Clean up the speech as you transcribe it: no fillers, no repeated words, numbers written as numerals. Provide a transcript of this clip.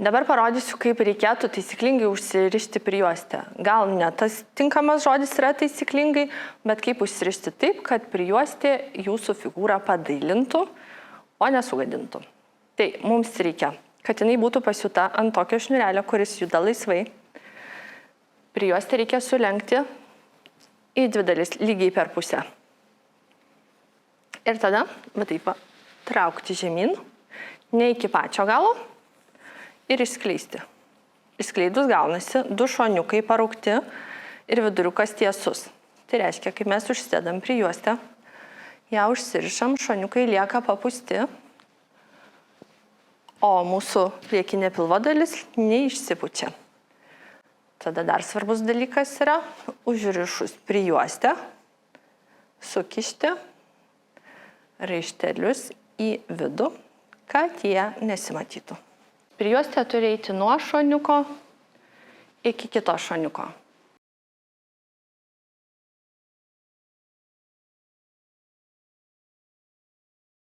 Dabar parodysiu, kaip reikėtų taisyklingai užsirišti prijuostę. Gal ne tas tinkamas žodis yra taisyklingai, bet kaip užsirišti taip, kad prijuostė jūsų figūrą padailintų, o nesugadintų. Tai mums reikia, kad jinai būtų pasiūta ant tokio šniurelio, kuris juda laisvai. Prijuostę reikia sulenkti į dvi dalis, lygiai per pusę. Ir tada, va taip, traukti žemyn, ne iki pačio galo. Ir išskleisti. Išskleidus gaunasi du šoniukai paraukti ir viduriukas tiesus. Tai reiškia, kai mes užsidedam prijuostę, ją užsirišam, šoniukai lieka papūsti, o mūsų priekinė pilvo dalis neišsipučia. Tada dar svarbus dalykas yra užrišus prijuostę, sukišti raištelius į vidų, kad jie nesimatytų. Prijuostė turi eiti nuo šoniuko iki kito šoniuko.